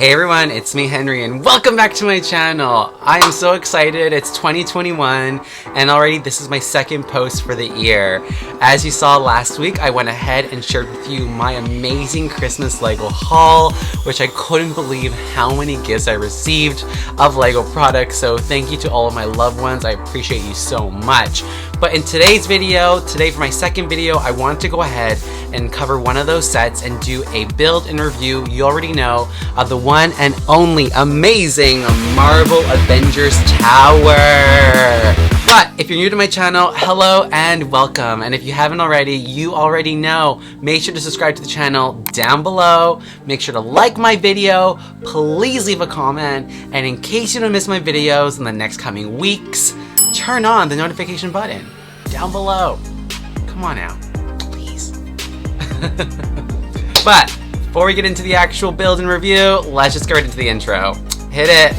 Hey everyone, it's me Henry and welcome back to my channel. I am so excited. It's 2021 and already this is my second post for the year. As you saw last week, I went ahead and shared with you my amazing Christmas Lego haul, which I couldn't believe how many gifts I received of Lego products. So thank you to all of my loved ones. I appreciate you so much. But in today's video, for my second video, I want to go ahead and cover one of those sets and do a build and review, you already know, of the one and only amazing Marvel Avengers Tower. But if you're new to my channel, hello and welcome. And if you haven't already, you already know. Make sure to subscribe to the channel down below. Make sure to like my video. Please leave a comment. And in case you don't miss my videos in the next coming weeks, turn on the notification button down below. Come on now, please. But before we get into the actual build and review, let's just get right into the intro. Hit it.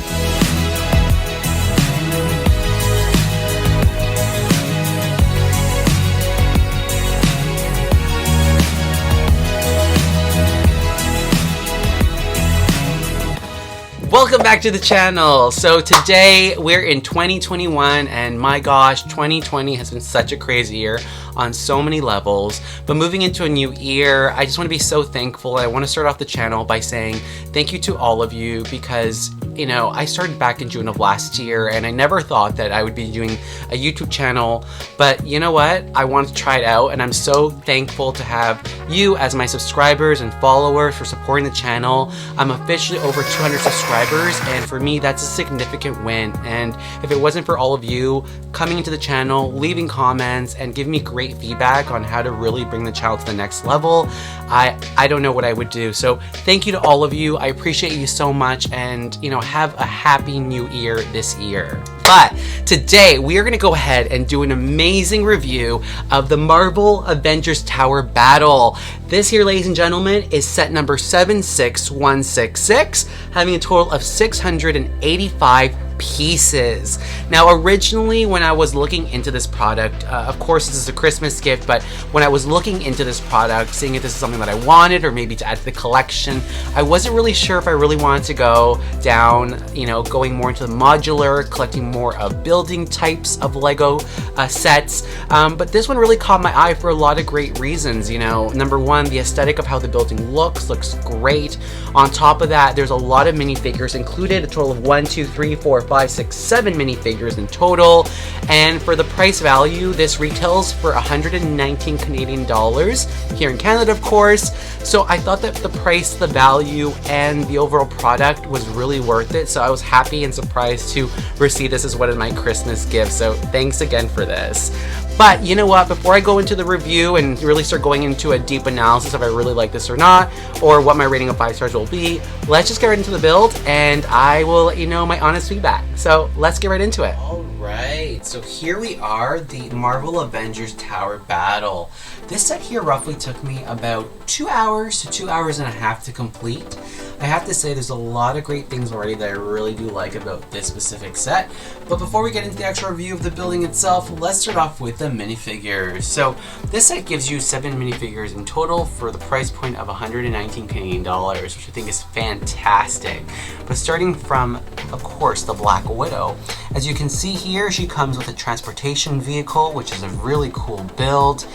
Welcome back to the channel. So today we're in 2021 and my gosh, 2020 has been such a crazy year on so many levels. But moving into a new year, I just want to be so thankful. I want to start off the channel by saying thank you to all of you because, you know, I started back in June of last year and I never thought that I would be doing a YouTube channel. But you know what? I wanted to try it out and I'm so thankful to have you as my subscribers and followers for supporting the channel. I'm officially over 200 subscribers. And for me, that's a significant win. And if it wasn't for all of you coming into the channel, leaving comments, and giving me great feedback on how to really bring the channel to the next level, I don't know what I would do. So thank you to all of you. I appreciate you so much, and you know, have a happy new year this year. But today we are going to go ahead and do an amazing review of the Marvel Avengers Tower battle. This here, ladies and gentlemen, is set number 76166, having a total of 685 pieces. Now originally when I was looking into this product, of course this is a Christmas gift, but when I was looking into this product, seeing if this is something that I wanted or maybe to add to the collection, I wasn't really sure if I really wanted to go down, you know, going more into the modular, collecting more of building types of Lego sets, but this one really caught my eye for a lot of great reasons. You know, number one, the aesthetic of how the building looks great. On top of that, there's a lot of minifigures included, a total of 1, 2, 3, 4, 5, 6, 7 minifigures in total, and for the price value, this retails for 119 Canadian dollars here in Canada, of course. So I thought that the price, the value, and the overall product was really worth it. So I was happy and surprised to receive this as one of my Christmas gifts. So thanks again for this. But you know what, before I go into the review and really start going into a deep analysis if I really like this or not, or what my rating of 5 stars will be, let's just get right into the build and I will let you know my honest feedback. So let's get right into it. Alright, so here we are, the Marvel Avengers Tower battle. This set here roughly took me about 2 hours to 2 hours and a half to complete. I have to say there's a lot of great things already that I really do like about this specific set. But before we get into the actual review of the building itself, let's start off with the minifigures. So this set gives you 7 minifigures in total for the price point of 119 Canadian dollars, which I think is fantastic. But starting from, of course, the Black Widow, as you can see here, she comes with a transportation vehicle, which is a really cool build.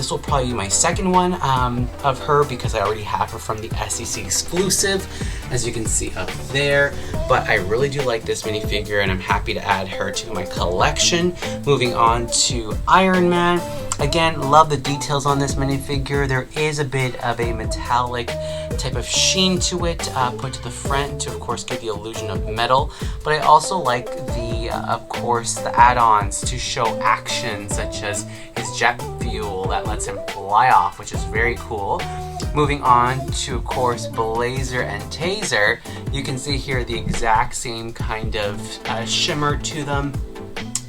This will probably be my second one of her because I already have her from the SEC exclusive, as you can see up there. But I really do like this minifigure and I'm happy to add her to my collection. Moving on to Iron Man. Again, love the details on this minifigure. There is a bit of a metallic type of sheen to it, put to the front to, of course, give the illusion of metal. But I also like the, of course, the add-ons to show action, such as his jet fuel that lets him fly off, which is very cool. Moving on to, of course, Blazer and Taser. You can see here the exact same kind of shimmer to them,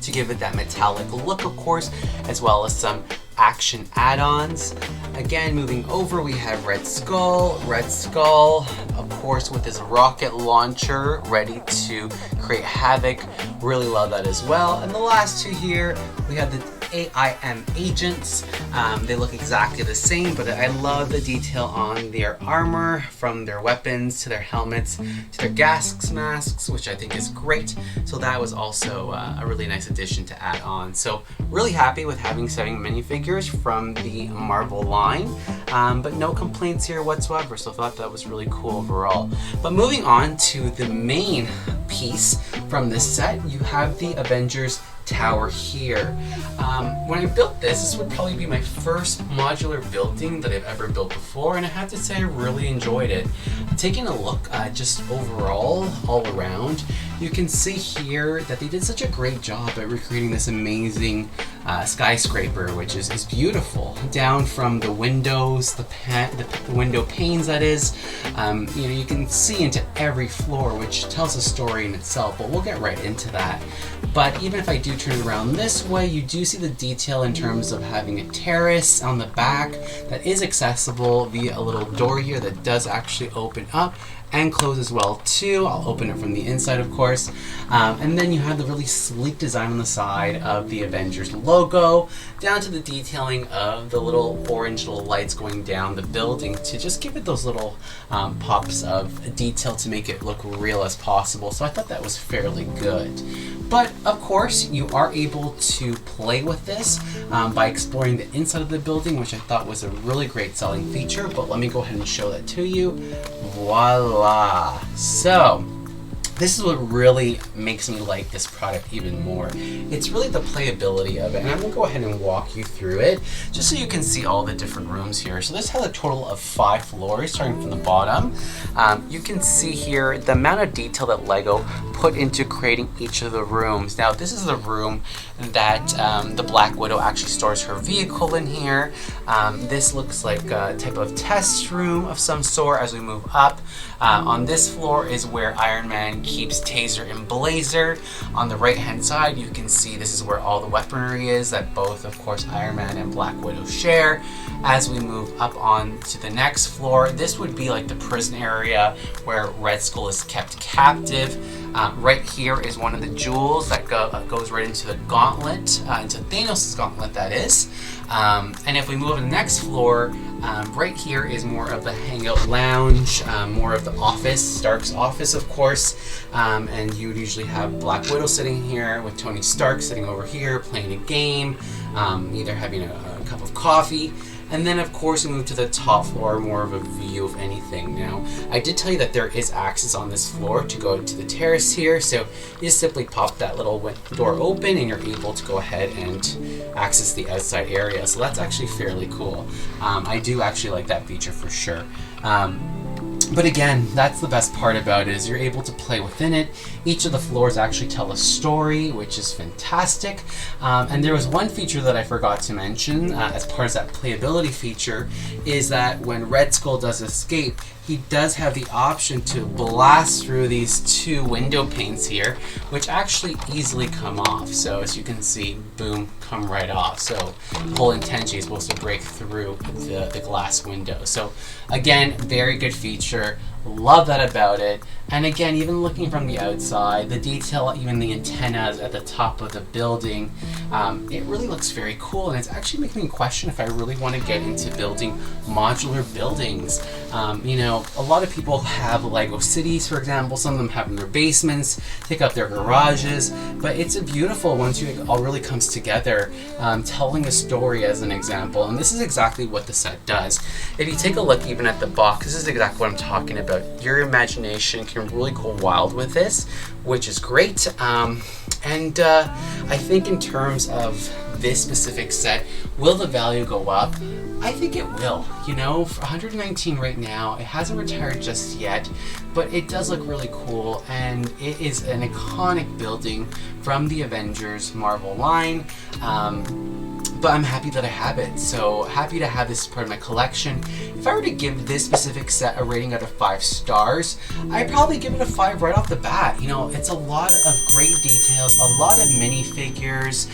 to give it that metallic look, of course, as well as some action add-ons. Again, moving over, we have Red Skull. Red Skull, of course, with his rocket launcher ready to create havoc. Really love that as well. And the last two here, we have the AIM agents. They look exactly the same, but I love the detail on their armor, from their weapons to their helmets to their gas masks, which I think is great. So that was also a really nice addition to add on. So really happy with having 7 minifigures from the Marvel line, but no complaints here whatsoever. So I thought that was really cool overall. But moving on to the main piece from this set, you have the Avengers tower here. When I built this would probably be my first modular building that I've ever built before, and I have to say I really enjoyed it. Taking a look just overall, all around, you can see here that they did such a great job at recreating this amazing skyscraper, which is beautiful. Down from the windows, the window panes, that is, you know, you can see into every floor, which tells a story in itself, but we'll get right into that. But even if I do turn it around this way, you do see the detail in terms of having a terrace on the back that is accessible via a little door here that does actually open up and close as well too. I'll open it from the inside, of course. And then you have the really sleek design on the side of the Avengers logo, down to the detailing of the little orange little lights going down the building to just give it those little pops of detail to make it look real as possible. So I thought that was fairly good. But of course, you are able to play with this by exploring the inside of the building, which I thought was a really great selling feature. But let me go ahead and show that to you. Voila! So this is what really makes me like this product even more. It's really the playability of it, and I'm gonna go ahead and walk you through it just so you can see all the different rooms here. So this has a total of 5 floors, starting from the bottom. You can see here the amount of detail that Lego put into creating each of the rooms. Now this is the room that the Black Widow actually stores her vehicle in here. This looks like a type of test room of some sort as we move up. On this floor is where Iron Man keeps Taser and Blazer. On the right hand side you can see this is where all the weaponry is that both, of course, Iron Man and Black Widow share. As we move up on to the next floor, this would be like the prison area where Red Skull is kept captive. Right here is one of the jewels that goes right into the gauntlet, into Thanos' gauntlet, that is. And if we move to the next floor, right here is more of the hangout lounge, more of the office, Stark's office, of course. And you would usually have Black Widow sitting here with Tony Stark sitting over here playing a game, either having a cup of coffee. And then, of course, we move to the top floor, more of a view of anything. Now, I did tell you that there is access on this floor to go to the terrace here, so you just simply pop that little door open and you're able to go ahead and access the outside area. So that's actually fairly cool. I do actually like that feature for sure. But again, that's the best part about it, is you're able to play within it. Each of the floors actually tell a story, which is fantastic. And there was one feature that I forgot to mention as part of that playability feature, is that when Red Skull does escape, he does have the option to blast through these 2 window panes here, which actually easily come off. So as you can see, boom, come right off. So the whole intention is supposed to break through the glass window. So again, very good feature. Love that about it. And again, even looking from the outside, the detail, even the antennas at the top of the building, it really looks very cool, and it's actually making me question if I really want to get into building modular buildings. You know, a lot of people have Lego cities, for example. Some of them have in their basements, take up their garages, but it's a beautiful once it all really comes together, telling a story as an example. And this is exactly what the set does. If you take a look even at the box, this is exactly what I'm talking about. Your imagination can really go wild with this, which is great. And I think in terms of this specific set, will the value go up? I think it will. You know, for 119 right now, it hasn't retired just yet, but it does look really cool, and it is an iconic building from the Avengers Marvel line. but I'm happy that I have it. So happy to have this part of my collection. If I were to give this specific set a rating out of 5 stars, I'd probably give it a 5 right off the bat. You know, it's a lot of great details, a lot of minifigures.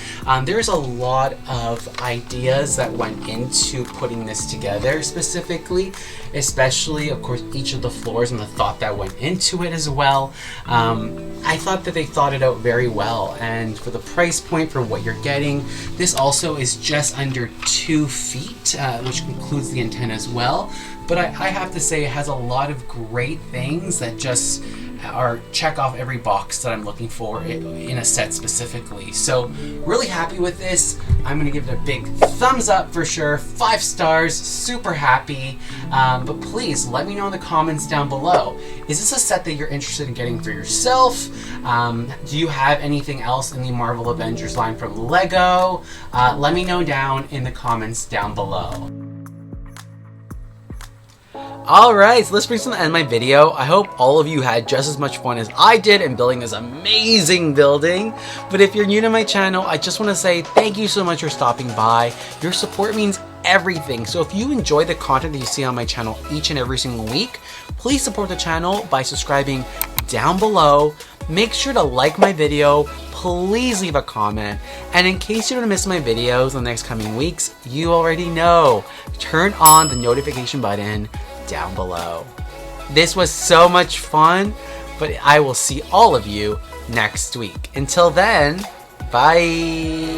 There's a lot of ideas that went into putting this together specifically, especially, of course, each of the floors and the thought that went into it as well. I thought that they thought it out very well, and for the price point for what you're getting, this also is just under 2 feet, which includes the antenna as well. But I have to say it has a lot of great things that just check off every box that I'm looking for in a set specifically. So really happy with this. I'm gonna give it a big thumbs up for sure, 5 stars, super happy. But please let me know in the comments down below. Is this a set that you're interested in getting for yourself? Do you have anything else in the Marvel Avengers line from Lego? Let me know down in the comments down below. Alright, so let's bring to the end of my video. I hope all of you had just as much fun as I did in building this amazing building. But if you're new to my channel, I just want to say thank you so much for stopping by. Your support means everything. So if you enjoy the content that you see on my channel each and every single week, please support the channel by subscribing down below. Make sure to like my video, please leave a comment, and in case you don't miss my videos in the next coming weeks, you already know, turn on the notification button down below. This was so much fun, but I will see all of you next week. Until then, bye!